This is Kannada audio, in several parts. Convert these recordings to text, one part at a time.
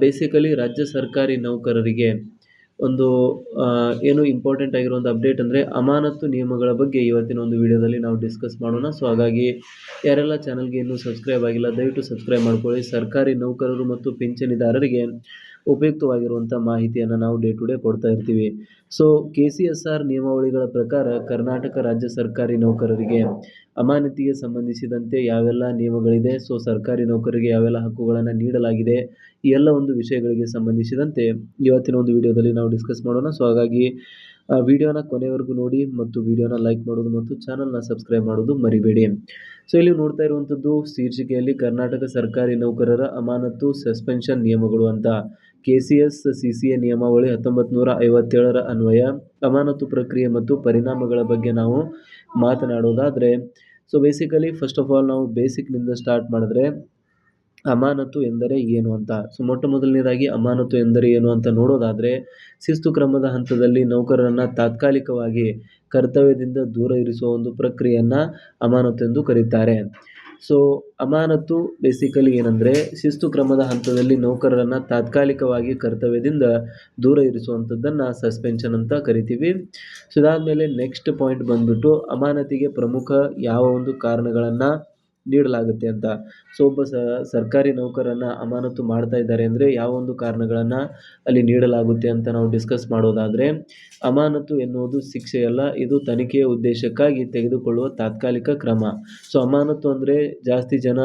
ಬೇಸಿಕಲಿ ರಾಜ್ಯ ಸರ್ಕಾರಿ ನೌಕರರಿಗೆ ಒಂದು ಏನು ಇಂಪಾರ್ಟೆಂಟ್ ಆಗಿರೋ ಒಂದು ಅಪ್ಡೇಟ್ ಅಂದರೆ ಅಮಾನತು ನಿಯಮಗಳ ಬಗ್ಗೆ ಇವತ್ತಿನ ಒಂದು ವಿಡಿಯೋದಲ್ಲಿ ನಾವು ಡಿಸ್ಕಸ್ ಮಾಡೋಣ. ಸೊ ಹಾಗಾಗಿ ಯಾರೆಲ್ಲ ಚಾನಲ್ಗೆ ಇನ್ನೂ ಸಬ್ಸ್ಕ್ರೈಬ್ ಆಗಿಲ್ಲ ದಯವಿಟ್ಟು ಸಬ್ಸ್ಕ್ರೈಬ್ ಮಾಡ್ಕೊಳ್ಳಿ. ಸರ್ಕಾರಿ ನೌಕರರು ಮತ್ತು ಪಿಂಚಣಿದಾರರಿಗೆ ಉಪಯುಕ್ತವಾಗಿರುವಂಥ ಮಾಹಿತಿಯನ್ನು ನಾವು ಡೇ ಟು ಡೇ ಕೊಡ್ತಾ ಇರ್ತೀವಿ. ಸೊ KCSR ನಿಯಮಾವಳಿಗಳ ಪ್ರಕಾರ ಕರ್ನಾಟಕ ರಾಜ್ಯ ಸರ್ಕಾರಿ ನೌಕರರಿಗೆ ಅಮಾನತಿಗೆ ಸಂಬಂಧಿಸಿದಂತೆ ಯಾವೆಲ್ಲ ನಿಯಮಗಳಿದೆ, ಸೊ ಸರ್ಕಾರಿ ನೌಕರರಿಗೆ ಯಾವೆಲ್ಲ ಹಕ್ಕುಗಳನ್ನು ನೀಡಲಾಗಿದೆ, ಈ ಎಲ್ಲ ಒಂದು ವಿಷಯಗಳಿಗೆ ಸಂಬಂಧಿಸಿದಂತೆ ಇವತ್ತಿನ ಒಂದು ವಿಡಿಯೋದಲ್ಲಿ ನಾವು ಡಿಸ್ಕಸ್ ಮಾಡೋಣ. ಸೊ ಹಾಗಾಗಿ ವಿಡಿಯೋನ ಕೊನೆವರೆಗೂ ನೋಡಿ ಮತ್ತು ವಿಡಿಯೋನ ಲೈಕ್ ಮಾಡೋದು ಮತ್ತು ಚಾನಲ್ನ ಸಬ್ಸ್ಕ್ರೈಬ್ ಮಾಡೋದು ಮರಿಬೇಡಿ. ಸೊ ಇಲ್ಲಿ ನೋಡ್ತಾ ಇರುವಂಥದ್ದು ಶೀರ್ಷಿಕೆಯಲ್ಲಿ ಕರ್ನಾಟಕ ಸರ್ಕಾರಿ ನೌಕರರ ಅಮಾನತು ಸಸ್ಪೆನ್ಷನ್ ನಿಯಮಗಳು ಅಂತ KCS-CCA ನಿಯಮಾವಳಿ 1957 ಅನ್ವಯ ಅಮಾನತು ಪ್ರಕ್ರಿಯೆ ಮತ್ತು ಪರಿಣಾಮಗಳ ಬಗ್ಗೆ ನಾವು ಮಾತನಾಡೋದಾದರೆ, so basically first of all ನಾವು ಬೇಸಿಕ್ನಿಂದ ಸ್ಟಾರ್ಟ್ ಮಾಡಿದ್ರೆ ಅಮಾನತು ಎಂದರೆ ಏನು ಅಂತ. ಸೊ ಮೊಟ್ಟ ಮೊದಲನೇದಾಗಿ ಅಮಾನತು ಎಂದರೆ ಏನು ಅಂತ ನೋಡೋದಾದರೆ, ಶಿಸ್ತು ಕ್ರಮದ ಹಂತದಲ್ಲಿ ನೌಕರರನ್ನು ತಾತ್ಕಾಲಿಕವಾಗಿ ಕರ್ತವ್ಯದಿಂದ ದೂರ ಇರಿಸುವ ಒಂದು ಪ್ರಕ್ರಿಯೆಯನ್ನು ಅಮಾನತು ಎಂದು ಕರೀತಾರೆ. ಸೊ ಅಮಾನತು ಬೇಸಿಕಲಿ ಏನಂದರೆ ಶಿಸ್ತು ಕ್ರಮದ ಹಂತದಲ್ಲಿ ನೌಕರರನ್ನು ತಾತ್ಕಾಲಿಕವಾಗಿ ಕರ್ತವ್ಯದಿಂದ ದೂರ ಇರಿಸುವಂಥದ್ದನ್ನು ಸಸ್ಪೆನ್ಷನ್ ಅಂತ ಕರಿತೀವಿ. ಸೊ ಇದಾದಮೇಲೆ ನೆಕ್ಸ್ಟ್ ಪಾಯಿಂಟ್ ಬಂದ್ಬಿಟ್ಟು ಅಮಾನತಿಗೆ ಪ್ರಮುಖ ಯಾವ ಒಂದು ಕಾರಣಗಳನ್ನು ನೀಡಲಾಗುತ್ತೆ ಅಂತ. ಸೊ ಒಬ್ಬ ಸರ್ಕಾರಿ ನೌಕರನ್ನು ಅಮಾನತು ಮಾಡ್ತಾ ಇದ್ದಾರೆ ಅಂದರೆ ಯಾವ ಒಂದು ಕಾರಣಗಳನ್ನು ಅಲ್ಲಿ ನೀಡಲಾಗುತ್ತೆ ಅಂತ ನಾವು ಡಿಸ್ಕಸ್ ಮಾಡೋದಾದರೆ, ಅಮಾನತು ಎನ್ನುವುದು ಶಿಕ್ಷೆಯಲ್ಲ, ಇದು ತನಿಖೆಯ ಉದ್ದೇಶಕ್ಕಾಗಿ ತೆಗೆದುಕೊಳ್ಳುವ ತಾತ್ಕಾಲಿಕ ಕ್ರಮ. ಸೊ ಅಮಾನತು ಅಂದರೆ ಜಾಸ್ತಿ ಜನ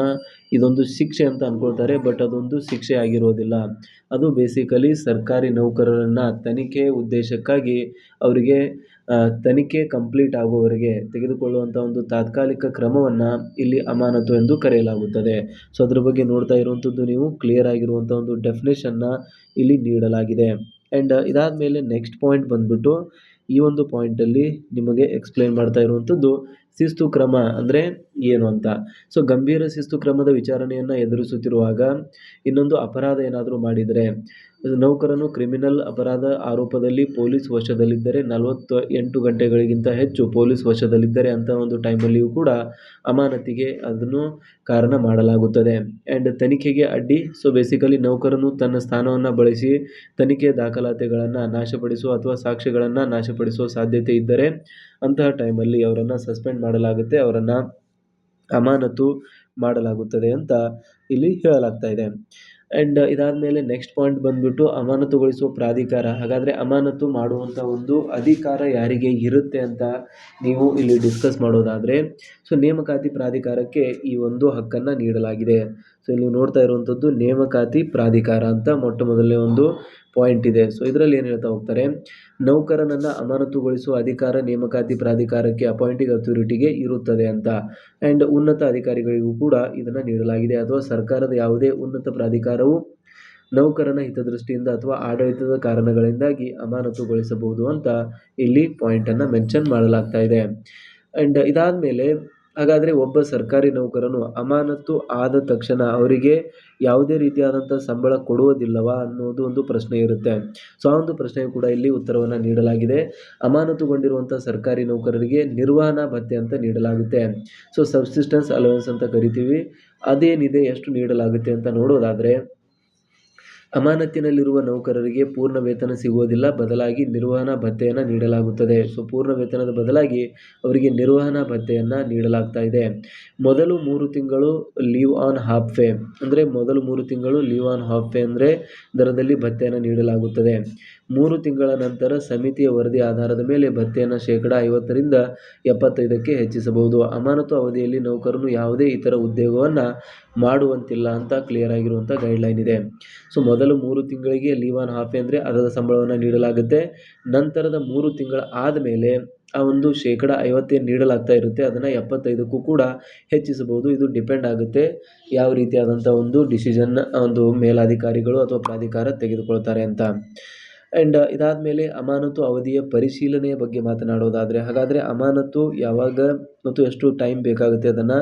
ಇದೊಂದು ಶಿಕ್ಷೆ ಅಂತ ಅಂದ್ಕೊಳ್ತಾರೆ, ಬಟ್ ಅದೊಂದು ಶಿಕ್ಷೆ ಆಗಿರೋದಿಲ್ಲ. ಅದು ಬೇಸಿಕಲಿ ಸರ್ಕಾರಿ ನೌಕರರನ್ನು ತನಿಖೆ ಉದ್ದೇಶಕ್ಕಾಗಿ ಅವರಿಗೆ ತನಿಖೆ ಕಂಪ್ಲೀಟ್ ಆಗುವವರೆಗೆ ತೆಗೆದುಕೊಳ್ಳುವಂಥ ಒಂದು ತಾತ್ಕಾಲಿಕ ಕ್ರಮವನ್ನು ಇಲ್ಲಿ ಅಮಾನತು ಎಂದು ಕರೆಯಲಾಗುತ್ತದೆ. ಸೊ ಅದ್ರ ಬಗ್ಗೆ ನೋಡ್ತಾ ಇರುವಂಥದ್ದು ನೀವು ಕ್ಲಿಯರ್ ಆಗಿರುವಂಥ ಒಂದು ಡೆಫಿನೇಷನ್ನ ಇಲ್ಲಿ ನೀಡಲಾಗಿದೆ. ಆ್ಯಂಡ್ ಇದಾದಮೇಲೆ ನೆಕ್ಸ್ಟ್ ಪಾಯಿಂಟ್ ಬಂದ್ಬಿಟ್ಟು ಈ ಒಂದು ಪಾಯಿಂಟಲ್ಲಿ ನಿಮಗೆ ಎಕ್ಸ್ಪ್ಲೈನ್ ಮಾಡ್ತಾ ಇರುವಂಥದ್ದು ಶಿಸ್ತು ಕ್ರಮ ಅಂದರೆ ಏನು ಅಂತ. ಸೊ ಗಂಭೀರ ಶಿಸ್ತು ಕ್ರಮದ ವಿಚಾರಣೆಯನ್ನು ಎದುರಿಸುತ್ತಿರುವಾಗ ಇನ್ನೊಂದು ಅಪರಾಧ ಏನಾದರೂ ಮಾಡಿದರೆ, ನೌಕರನು ಕ್ರಿಮಿನಲ್ ಅಪರಾಧ ಆರೋಪದಲ್ಲಿ ಪೊಲೀಸ್ ವಶದಲ್ಲಿದ್ದರೆ, 48 ಗಂಟೆಗಳಿಗಿಂತ ಹೆಚ್ಚು ಪೊಲೀಸ್ ವಶದಲ್ಲಿದ್ದರೆ ಅಂಥ ಒಂದು ಟೈಮಲ್ಲಿಯೂ ಕೂಡ ಅಮಾನತಿಗೆ ಅದನ್ನು ಕಾರಣ ಮಾಡಲಾಗುತ್ತದೆ. ಆ್ಯಂಡ್ ತನಿಖೆಗೆ ಅಡ್ಡಿ, ಸೊ ಬೇಸಿಕಲಿ ನೌಕರನು ತನ್ನ ಸ್ಥಾನವನ್ನು ಬಳಸಿ ತನಿಖೆ ದಾಖಲಾತಿಗಳನ್ನು ನಾಶಪಡಿಸುವ ಅಥವಾ ಸಾಕ್ಷ್ಯಗಳನ್ನು ನಾಶಪಡಿಸುವ ಸಾಧ್ಯತೆ ಇದ್ದರೆ ಅಂತಹ ಟೈಮಲ್ಲಿ ಅವರನ್ನು ಸಸ್ಪೆಂಡ್ ಮಾಡಲಾಗುತ್ತೆ, ಅವರನ್ನು ಅಮಾನತು ಮಾಡಲಾಗುತ್ತದೆ ಅಂತ ಇಲ್ಲಿ ಹೇಳಲಾಗ್ತಾ ಇದೆ. ಆ್ಯಂಡ್ ಇದಾದಮೇಲೆ ನೆಕ್ಸ್ಟ್ ಪಾಯಿಂಟ್ ಬಂದ್ಬಿಟ್ಟು ಅಮಾನತುಗೊಳಿಸುವ ಪ್ರಾಧಿಕಾರ. ಹಾಗಾದರೆ ಅಮಾನತು ಮಾಡುವಂಥ ಒಂದು ಅಧಿಕಾರ ಯಾರಿಗೆ ಇರುತ್ತೆ ಅಂತ ನೀವು ಇಲ್ಲಿ ಡಿಸ್ಕಸ್ ಮಾಡೋದಾದರೆ, ಸೊ ನೇಮಕಾತಿ ಪ್ರಾಧಿಕಾರಕ್ಕೆ ಈ ಒಂದು ಹಕ್ಕನ್ನು ನೀಡಲಾಗಿದೆ. ಸೊ ಇಲ್ಲಿ ನೋಡ್ತಾ ಇರುವಂಥದ್ದು ನೇಮಕಾತಿ ಪ್ರಾಧಿಕಾರ ಅಂತ ಮೊಟ್ಟ ಮೊದಲನೇ ಒಂದು ಪಾಯಿಂಟ್ ಇದೆ. ಸೊ ಇದರಲ್ಲಿ ಏನು ಹೇಳ್ತಾ ಹೋಗ್ತಾರೆ, ನೌಕರನನ್ನು ಅಮಾನತುಗೊಳಿಸುವ ಅಧಿಕಾರ ನೇಮಕಾತಿ ಪ್ರಾಧಿಕಾರಕ್ಕೆ ಅಪಾಯಿಂಟಿಂಗ್ ಅಥಾರಿಟಿಗೆ ಇರುತ್ತದೆ ಅಂತ. ಆ್ಯಂಡ್ ಉನ್ನತ ಅಧಿಕಾರಿಗಳಿಗೂ ಕೂಡ ಇದನ್ನು ನೀಡಲಾಗಿದೆ. ಅಥವಾ ಸರ್ಕಾರದ ಯಾವುದೇ ಉನ್ನತ ಪ್ರಾಧಿಕಾರವು ನೌಕರನ ಹಿತದೃಷ್ಟಿಯಿಂದ ಅಥವಾ ಆಡಳಿತದ ಕಾರಣಗಳಿಂದಾಗಿ ಅಮಾನತುಗೊಳಿಸಬಹುದು ಅಂತ ಇಲ್ಲಿ ಪಾಯಿಂಟನ್ನು ಮೆನ್ಷನ್ ಮಾಡಲಾಗ್ತಾ ಇದೆ. ಆ್ಯಂಡ್ ಇದಾದಮೇಲೆ ಹಾಗಾದರೆ ಒಬ್ಬ ಸರ್ಕಾರಿ ನೌಕರನು ಅಮಾನತು ಆದ ತಕ್ಷಣ ಅವರಿಗೆ ಯಾವುದೇ ರೀತಿಯಾದಂಥ ಸಂಬಳ ಕೊಡುವುದಿಲ್ಲವಾ ಅನ್ನೋದು ಒಂದು ಪ್ರಶ್ನೆ ಇರುತ್ತೆ. ಸೊ ಆ ಒಂದು ಪ್ರಶ್ನೆಯು ಕೂಡ ಇಲ್ಲಿ ಉತ್ತರವನ್ನು ನೀಡಲಾಗಿದೆ. ಅಮಾನತುಗೊಂಡಿರುವಂಥ ಸರ್ಕಾರಿ ನೌಕರರಿಗೆ ನಿರ್ವಹಣಾ ಭತ್ಯೆ ಅಂತ ನೀಡಲಾಗುತ್ತೆ. ಸೊ ಸಬ್ಸಿಸ್ಟೆನ್ಸ್ ಅಲವೆನ್ಸ್ ಅಂತ ಕರಿತೀವಿ. ಅದೇನಿದೆ, ಎಷ್ಟು ನೀಡಲಾಗುತ್ತೆ ಅಂತ ನೋಡೋದಾದರೆ, ಅಮಾನತಿನಲ್ಲಿರುವ ನೌಕರರಿಗೆ ಪೂರ್ಣ ವೇತನ ಸಿಗುವುದಿಲ್ಲ, ಬದಲಾಗಿ ನಿರ್ವಹಣಾ ಭತ್ಯೆಯನ್ನು ನೀಡಲಾಗುತ್ತದೆ. ಸೊ ಪೂರ್ಣ ವೇತನದ ಬದಲಾಗಿ ಅವರಿಗೆ ನಿರ್ವಹಣಾ ಭತ್ಯೆಯನ್ನು ನೀಡಲಾಗ್ತಾ ಇದೆ. ಮೊದಲು 3 ತಿಂಗಳು ಲೀವ್ ಆನ್ ಹಾಫ್ ಪೇ, ಅಂದರೆ ಮೊದಲು 3 ತಿಂಗಳು ಲೀವ್ ಆನ್ ಹಾಫ್ ಪೇ ಅಂದರೆ ದರದಲ್ಲಿ ಭತ್ಯೆಯನ್ನು ನೀಡಲಾಗುತ್ತದೆ. 3 ತಿಂಗಳ ನಂತರ ಸಮಿತಿಯ ವರದಿ ಆಧಾರದ ಮೇಲೆ ಭತ್ಯೆಯನ್ನು 50% 75% ಹೆಚ್ಚಿಸಬಹುದು. ಅಮಾನತು ಅವಧಿಯಲ್ಲಿ ನೌಕರನು ಯಾವುದೇ ಇತರ ಉದ್ಯೋಗವನ್ನು ಮಾಡುವಂತಿಲ್ಲ ಅಂತ ಕ್ಲಿಯರ್ ಆಗಿರುವಂಥ ಗೈಡ್ಲೈನ್ ಇದೆ. ಸೊ ಮೊದಲು 3 ತಿಂಗಳಿಗೆ ಲೀವ್ ಆನ್ ಹಾಫ್ ಅಂದರೆ ಅದರ ಸಂಬಳವನ್ನು ನೀಡಲಾಗುತ್ತೆ. ನಂತರದ 3 ತಿಂಗಳ ಆದಮೇಲೆ ಆ ಒಂದು 50% ನೀಡಲಾಗ್ತಾ ಇರುತ್ತೆ, ಅದನ್ನು 75ಕ್ಕೂ ಕೂಡ ಹೆಚ್ಚಿಸಬಹುದು. ಇದು ಡಿಪೆಂಡ್ ಆಗುತ್ತೆ ಯಾವ ರೀತಿಯಾದಂಥ ಒಂದು ಡಿಸಿಷನ್ ಒಂದು ಮೇಲಾಧಿಕಾರಿಗಳು ಅಥವಾ ಪ್ರಾಧಿಕಾರ ತೆಗೆದುಕೊಳ್ತಾರೆ ಅಂತ. ಆ್ಯಂಡ್ ಇದಾದಮೇಲೆ ಅಮಾನತು ಅವಧಿಯ ಪರಿಶೀಲನೆಯ ಬಗ್ಗೆ ಮಾತನಾಡೋದಾದರೆ, ಹಾಗಾದರೆ ಅಮಾನತು ಯಾವಾಗ ಮತ್ತು ಎಷ್ಟು ಟೈಮ್ ಬೇಕಾಗುತ್ತೆ ಅದನ್ನು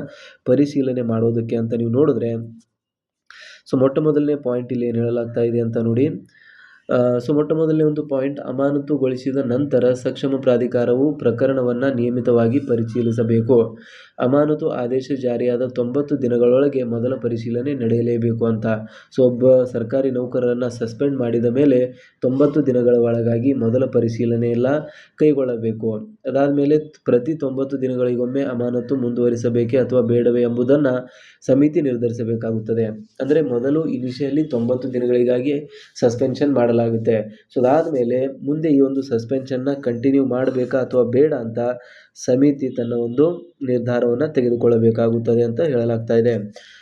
ಪರಿಶೀಲನೆ ಮಾಡೋದಕ್ಕೆ ಅಂತ ನೀವು ನೋಡಿದ್ರೆ, ಸೊ ಮೊಟ್ಟ ಮೊದಲನೇ ಪಾಯಿಂಟ್ ಇಲ್ಲಿ ಏನು ಹೇಳಲಾಗ್ತಾ ಇದೆ ಅಂತ ನೋಡಿ, ಸೊ ಮೊಟ್ಟ ಮೊದಲನೇ ಒಂದು ಪಾಯಿಂಟ್, ಅಮಾನತುಗೊಳಿಸಿದ ನಂತರ ಸಕ್ಷಮ ಪ್ರಾಧಿಕಾರವು ಪ್ರಕರಣವನ್ನು ನಿಯಮಿತವಾಗಿ ಪರಿಶೀಲಿಸಬೇಕು. ಅಮಾನತು ಆದೇಶ ಜಾರಿಯಾದ 90 ದಿನಗಳೊಳಗೆ ಮೊದಲ ಪರಿಶೀಲನೆ ನಡೆಯಲೇಬೇಕು ಅಂತ. ಸೊ ಒಬ್ಬ ಸರ್ಕಾರಿ ನೌಕರರನ್ನು ಸಸ್ಪೆಂಡ್ ಮಾಡಿದ ಮೇಲೆ 90 ದಿನಗಳ ಒಳಗಾಗಿ ಮೊದಲ ಪರಿಶೀಲನೆ ಎಲ್ಲ ಕೈಗೊಳ್ಳಬೇಕು. ಅದಾದಮೇಲೆ ಪ್ರತಿ 90 ದಿನಗಳಿಗೊಮ್ಮೆ ಅಮಾನತು ಮುಂದುವರಿಸಬೇಕೇ ಅಥವಾ ಬೇಡವೇ ಎಂಬುದನ್ನು ಸಮಿತಿ ನಿರ್ಧರಿಸಬೇಕಾಗುತ್ತದೆ. ಅಂದರೆ ಮೊದಲು ಇನಿಷಿಯಲಿ 90 ದಿನಗಳಿಗಾಗಿ ಸಸ್ಪೆನ್ಷನ್ ಮಾಡಲಾಗುತ್ತೆ. ಸೊ ಅದಾದಮೇಲೆ ಮುಂದೆ ಈ ಒಂದು ಸಸ್ಪೆನ್ಷನ್ನ ಕಂಟಿನ್ಯೂ ಮಾಡಬೇಕಾ ಅಥವಾ ಬೇಡ ಅಂತ ಸಮಿತಿ ತನ್ನ ಒಂದು ನಿರ್ಧಾರವನ್ನು ತೆಗೆದುಕೊಳ್ಳಬೇಕಾಗುತ್ತದೆ ಅಂತ ಹೇಳಲಾಗ್ತಾ ಇದೆ.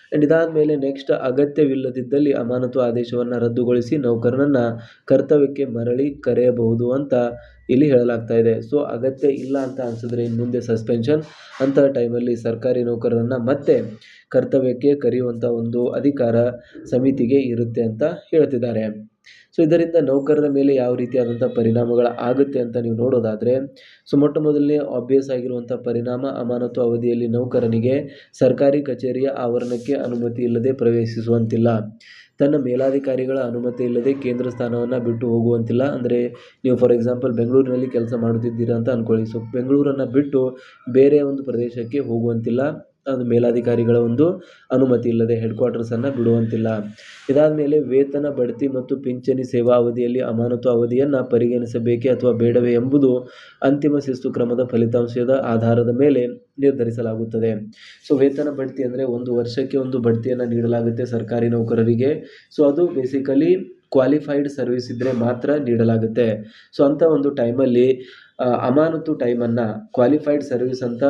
ಆ್ಯಂಡ್ ಇದಾದಮೇಲೆ ನೆಕ್ಸ್ಟ್, ಅಗತ್ಯವಿಲ್ಲದಿದ್ದಲ್ಲಿ ಅಮಾನತು ಆದೇಶವನ್ನು ರದ್ದುಗೊಳಿಸಿ ನೌಕರನನ್ನು ಕರ್ತವ್ಯಕ್ಕೆ ಮರಳಿ ಕರೆಯಬಹುದು ಅಂತ ಇಲ್ಲಿ ಹೇಳಲಾಗ್ತಾ ಇದೆ. ಸೊ ಅಗತ್ಯ ಇಲ್ಲ ಅಂತ ಅನಿಸಿದ್ರೆ ಇನ್ನು ಮುಂದೆ ಸಸ್ಪೆನ್ಷನ್ ಅಂತಹ ಟೈಮಲ್ಲಿ ಸರ್ಕಾರಿ ನೌಕರರನ್ನು ಮತ್ತೆ ಕರ್ತವ್ಯಕ್ಕೆ ಕರೆಯುವಂಥ ಒಂದು ಅಧಿಕಾರ ಸಮಿತಿಗೆ ಇರುತ್ತೆ ಅಂತ ಹೇಳ್ತಿದ್ದಾರೆ. ಸೊ ಇದರಿಂದ ನೌಕರರ ಮೇಲೆ ಯಾವ ರೀತಿಯಾದಂಥ ಪರಿಣಾಮಗಳು ಆಗುತ್ತೆ ಅಂತ ನೀವು ನೋಡೋದಾದರೆ, ಸೊ ಮೊಟ್ಟ ಮೊದಲನೇ ಆಬ್ವಿಯಸ್ ಆಗಿರುವಂಥ ಪರಿಣಾಮ, ಅಮಾನತು ಅವಧಿಯಲ್ಲಿ ನೌಕರನಿಗೆ ಸರ್ಕಾರಿ ಕಚೇರಿಯ ಆವರಣಕ್ಕೆ ಅನುಮತಿ ಇಲ್ಲದೆ ಪ್ರವೇಶಿಸುವಂತಿಲ್ಲ. ತನ್ನ ಮೇಲಾಧಿಕಾರಿಗಳ ಅನುಮತಿ ಇಲ್ಲದೆ ಕೇಂದ್ರ ಸ್ಥಾನವನ್ನು ಬಿಟ್ಟು ಹೋಗುವಂತಿಲ್ಲ. ಅಂದರೆ ನೀವು ಫಾರ್ ಎಕ್ಸಾಂಪಲ್ ಬೆಂಗಳೂರಿನಲ್ಲಿ ಕೆಲಸ ಮಾಡುತ್ತಿದ್ದೀರಾ ಅಂತ ಅಂದ್ಕೊಳ್ಳಿ. ಸೊ ಬೆಂಗಳೂರನ್ನು ಬಿಟ್ಟು ಬೇರೆ ಒಂದು ಪ್ರದೇಶಕ್ಕೆ ಹೋಗುವಂತಿಲ್ಲ, ಅದು ಮೇಲಾಧಿಕಾರಿಗಳ ಒಂದು ಅನುಮತಿ ಇಲ್ಲದೆ ಹೆಡ್ ಕ್ವಾರ್ಟರ್ಸನ್ನು ಬಿಡುವಂತಿಲ್ಲ. ಇದಾದ ಮೇಲೆ ವೇತನ, ಬಡ್ತಿ ಮತ್ತು ಪಿಂಚಣಿ ಸೇವಾ ಅವಧಿಯಲ್ಲಿ ಅಮಾನತು ಅವಧಿಯನ್ನು ಪರಿಗಣಿಸಬೇಕೇ ಅಥವಾ ಬೇಡವೇ ಎಂಬುದು ಅಂತಿಮ ಶಿಸ್ತು ಕ್ರಮದ ಫಲಿತಾಂಶದ ಆಧಾರದ ಮೇಲೆ ನಿರ್ಧರಿಸಲಾಗುತ್ತದೆ. ಸೊ ವೇತನ ಬಡ್ತಿ ಅಂದರೆ 1 ವರ್ಷಕ್ಕೆ ಒಂದು ಬಡ್ತಿಯನ್ನು ನೀಡಲಾಗುತ್ತೆ ಸರ್ಕಾರಿ ನೌಕರರಿಗೆ. ಸೊ ಅದು ಬೇಸಿಕಲಿ ಕ್ವಾಲಿಫೈಡ್ ಸರ್ವಿಸ್ ಇದ್ದರೆ ಮಾತ್ರ ನೀಡಲಾಗುತ್ತೆ. ಸೊ ಅಂಥ ಒಂದು ಟೈಮಲ್ಲಿ ಅಮಾನತು ಟೈಮನ್ನು ಕ್ವಾಲಿಫೈಡ್ ಸರ್ವಿಸ್ ಅಂತ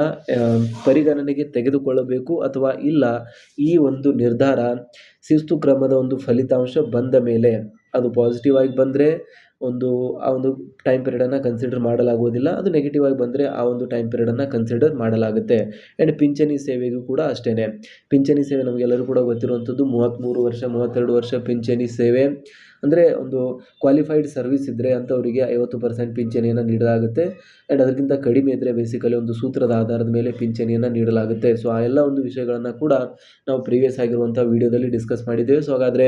ಪರಿಗಣನೆಗೆ ತೆಗೆದುಕೊಳ್ಳಬೇಕು ಅಥವಾ ಇಲ್ಲ, ಈ ಒಂದು ನಿರ್ಧಾರ ಶಿಸ್ತು ಕ್ರಮದ ಒಂದು ಫಲಿತಾಂಶ ಬಂದ ಮೇಲೆ, ಅದು ಪಾಸಿಟಿವ್ ಆಗಿ ಬಂದರೆ ಆ ಒಂದು ಟೈಮ್ ಪೀರಿಯಡನ್ನು ಕನ್ಸಿಡರ್ ಮಾಡಲಾಗುವುದಿಲ್ಲ, ಅದು ನೆಗೆಟಿವ್ ಆಗಿ ಬಂದರೆ ಆ ಒಂದು ಟೈಮ್ ಪೀರಿಯಡನ್ನು ಕನ್ಸಿಡರ್ ಮಾಡಲಾಗುತ್ತೆ. ಆ್ಯಂಡ್ ಪಿಂಚಣಿ ಸೇವೆಗೂ ಕೂಡ ಅಷ್ಟೇ. ಪಿಂಚಣಿ ಸೇವೆ ನಮಗೆಲ್ಲರೂ ಕೂಡ ಗೊತ್ತಿರುವಂಥದ್ದು 33 ವರ್ಷ 32 ವರ್ಷ ಪಿಂಚಣಿ ಸೇವೆ. ಅಂದರೆ ಒಂದು ಕ್ವಾಲಿಫೈಡ್ ಸರ್ವಿಸ್ ಇದ್ದರೆ ಅಂಥವರಿಗೆ 50% ಪಿಂಚಣಿಯನ್ನು ನೀಡಲಾಗುತ್ತೆ. ಆ್ಯಂಡ್ ಅದಕ್ಕಿಂತ ಕಡಿಮೆ ಇದ್ದರೆ ಬೇಸಿಕಲಿ ಒಂದು ಸೂತ್ರದ ಆಧಾರದ ಮೇಲೆ ಪಿಂಚಣಿಯನ್ನು ನೀಡಲಾಗುತ್ತೆ. ಸೊ ಆ ಎಲ್ಲ ಒಂದು ವಿಷಯಗಳನ್ನು ಕೂಡ ನಾವು ಪ್ರೀವಿಯಸ್ ಆಗಿರುವಂಥ ವೀಡಿಯೋದಲ್ಲಿ ಡಿಸ್ಕಸ್ ಮಾಡಿದ್ದೇವೆ. ಸೊ ಹಾಗಾದರೆ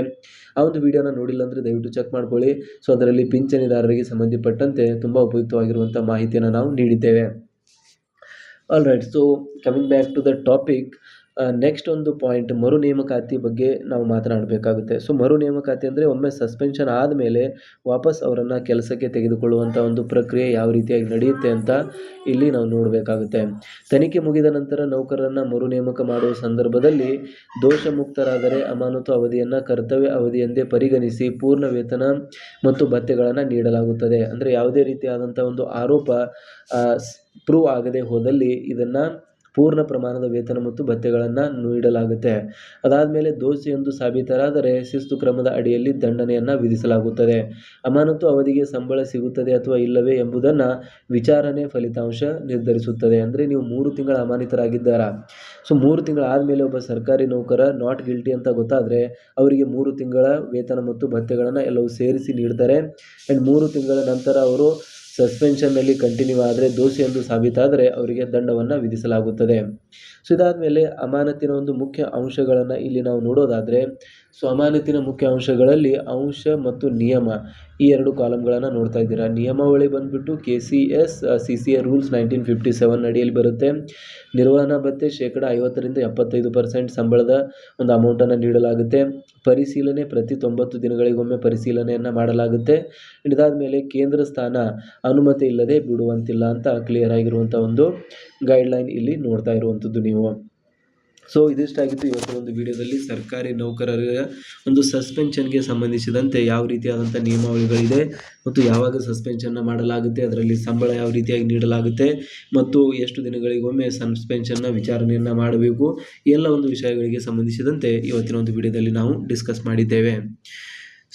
ಆ ಒಂದು ವೀಡಿಯೋನ ನೋಡಿಲ್ಲ ಅಂದರೆ ದಯವಿಟ್ಟು ಚೆಕ್ ಮಾಡ್ಕೊಳ್ಳಿ. ಸೊ ಅದರಲ್ಲಿ ಪಿಂಚಣಿದಾರರಿಗೆ ಸಂಬಂಧಪಟ್ಟಂತೆ ತುಂಬ ಉಪಯುಕ್ತವಾಗಿರುವಂಥ ಮಾಹಿತಿಯನ್ನು ನಾವು ನೀಡಿದ್ದೇವೆ. All right, so coming back to the topic, next ಒಂದು ಪಾಯಿಂಟ್, ಮರು ನೇಮಕಾತಿ ಬಗ್ಗೆ ನಾವು ಮಾತನಾಡಬೇಕಾಗುತ್ತೆ. ಸೊ ಮರು ನೇಮಕಾತಿ ಅಂದರೆ ಒಮ್ಮೆ ಸಸ್ಪೆನ್ಷನ್ ಆದಮೇಲೆ ವಾಪಸ್ ಅವರನ್ನು ಕೆಲಸಕ್ಕೆ ತೆಗೆದುಕೊಳ್ಳುವಂಥ ಒಂದು ಪ್ರಕ್ರಿಯೆ ಯಾವ ರೀತಿಯಾಗಿ ನಡೆಯುತ್ತೆ ಅಂತ ಇಲ್ಲಿ ನಾವು ನೋಡಬೇಕಾಗುತ್ತೆ. ತನಿಖೆ ಮುಗಿದ ನಂತರ ನೌಕರರನ್ನು ಮರು ನೇಮಕ ಮಾಡುವ ಸಂದರ್ಭದಲ್ಲಿ ದೋಷ ಮುಕ್ತರಾದರೆ ಅಮಾನತು ಅವಧಿಯನ್ನು ಕರ್ತವ್ಯ ಅವಧಿ ಎಂದೇ ಪರಿಗಣಿಸಿ ಪೂರ್ಣ ವೇತನ ಮತ್ತು ಭತ್ಯೆಗಳನ್ನು ನೀಡಲಾಗುತ್ತದೆ. ಅಂದರೆ ಯಾವುದೇ ರೀತಿಯಾದಂಥ ಒಂದು ಆರೋಪ ಪ್ರೂವ್ ಆಗದೆ ಹೋದಲ್ಲಿ ಇದನ್ನು ಪೂರ್ಣ ಪ್ರಮಾಣದ ವೇತನ ಮತ್ತು ಭತ್ಯೆಗಳನ್ನು ನೀಡಲಾಗುತ್ತೆ. ಅದಾದಮೇಲೆ ದೋಷಿ ಎಂದು ಸಾಬೀತರಾದರೆ ಶಿಸ್ತು ಕ್ರಮದ ಅಡಿಯಲ್ಲಿ ದಂಡನೆಯನ್ನು ವಿಧಿಸಲಾಗುತ್ತದೆ. ಅಮಾನತು ಅವಧಿಗೆ ಸಂಬಳ ಸಿಗುತ್ತದೆ ಅಥವಾ ಇಲ್ಲವೇ ಎಂಬುದನ್ನು ವಿಚಾರಣೆ ಫಲಿತಾಂಶ ನಿರ್ಧರಿಸುತ್ತದೆ. ಅಂದರೆ ನೀವು 3 ತಿಂಗಳ ಅಮಾನತರಾಗಿದ್ದಾರಾ, ಸೊ 3 ತಿಂಗಳ ಆದಮೇಲೆ ಒಬ್ಬ ಸರ್ಕಾರಿ ನೌಕರ ನಾಟ್ ಗಿಲ್ಟಿ ಅಂತ ಗೊತ್ತಾದರೆ ಅವರಿಗೆ 3 ತಿಂಗಳ ವೇತನ ಮತ್ತು ಭತ್ಯೆಗಳನ್ನು ಎಲ್ಲವೂ ಸೇರಿಸಿ ನೀಡ್ತಾರೆ. ಆ್ಯಂಡ್ 3 ತಿಂಗಳ ನಂತರ ಅವರು ಸಸ್ಪೆನ್ಷನ್ನಲ್ಲಿ ಕಂಟಿನ್ಯೂ ಆದರೆ, ದೋಷಿ ಎಂದು ಸಾಬೀತಾದರೆ ಅವರಿಗೆ ದಂಡವನ್ನು ವಿಧಿಸಲಾಗುತ್ತದೆ. ಸೊ ಇದಾದಮೇಲೆ ಅಮಾನತಿನ ಒಂದು ಮುಖ್ಯ ಅಂಶಗಳನ್ನು ಇಲ್ಲಿ ನಾವು ನೋಡೋದಾದರೆ, ಸೊ ಅಮಾನತಿನ ಮುಖ್ಯ ಅಂಶಗಳಲ್ಲಿ ಅಂಶ ಮತ್ತು ನಿಯಮ ಈ 2 ಕಾಲಮ್ಗಳನ್ನು ನೋಡ್ತಾ ಇದ್ದೀರಾ. ನಿಯಮಾವಳಿ ಬಂದುಬಿಟ್ಟು KCS CCA ರೂಲ್ಸ್ 1957 ಅಡಿಯಲ್ಲಿ ಬರುತ್ತೆ. ನಿರ್ವಹಣಾ ಭತ್ಯೆ 50% 75% ಸಂಬಳದ ಒಂದು ಅಮೌಂಟನ್ನು ನೀಡಲಾಗುತ್ತೆ. ಪರಿಶೀಲನೆ ಪ್ರತಿ 90 ದಿನಗಳಿಗೊಮ್ಮೆ ಪರಿಶೀಲನೆಯನ್ನು ಮಾಡಲಾಗುತ್ತೆ. ಇದಾದಮೇಲೆ ಕೇಂದ್ರ ಸ್ಥಾನ ಅನುಮತಿ ಇಲ್ಲದೆ ಬಿಡುವಂತಿಲ್ಲ ಅಂತ ಕ್ಲಿಯರ್ ಆಗಿರುವಂಥ ಒಂದು ಗೈಡ್ಲೈನ್ ಇಲ್ಲಿ ನೋಡ್ತಾ ಇರುವಂಥದ್ದು ನೀವು. ಸೊ ಇದಿಷ್ಟಾಗಿತ್ತು ಇವತ್ತಿನ ಒಂದು ವಿಡಿಯೋದಲ್ಲಿ ಸರ್ಕಾರಿ ನೌಕರರ ಒಂದು ಸಸ್ಪೆನ್ಷನ್ಗೆ ಸಂಬಂಧಿಸಿದಂತೆ ಯಾವ ರೀತಿಯಾದಂಥ ನಿಯಮಾವಳಿಗಳಿದೆ ಮತ್ತು ಯಾವಾಗ ಸಸ್ಪೆನ್ಷನ್ನ ಮಾಡಲಾಗುತ್ತೆ, ಅದರಲ್ಲಿ ಸಂಬಳ ಯಾವ ರೀತಿಯಾಗಿ ನೀಡಲಾಗುತ್ತೆ ಮತ್ತು ಎಷ್ಟು ದಿನಗಳಿಗೊಮ್ಮೆ ಸಸ್ಪೆನ್ಷನ್ನ ವಿಚಾರಣೆಯನ್ನು ಮಾಡಬೇಕು, ಎಲ್ಲ ಒಂದು ವಿಷಯಗಳಿಗೆ ಸಂಬಂಧಿಸಿದಂತೆ ಇವತ್ತಿನ ಒಂದು ವಿಡಿಯೋದಲ್ಲಿ ನಾವು ಡಿಸ್ಕಸ್ ಮಾಡಿದ್ದೇವೆ.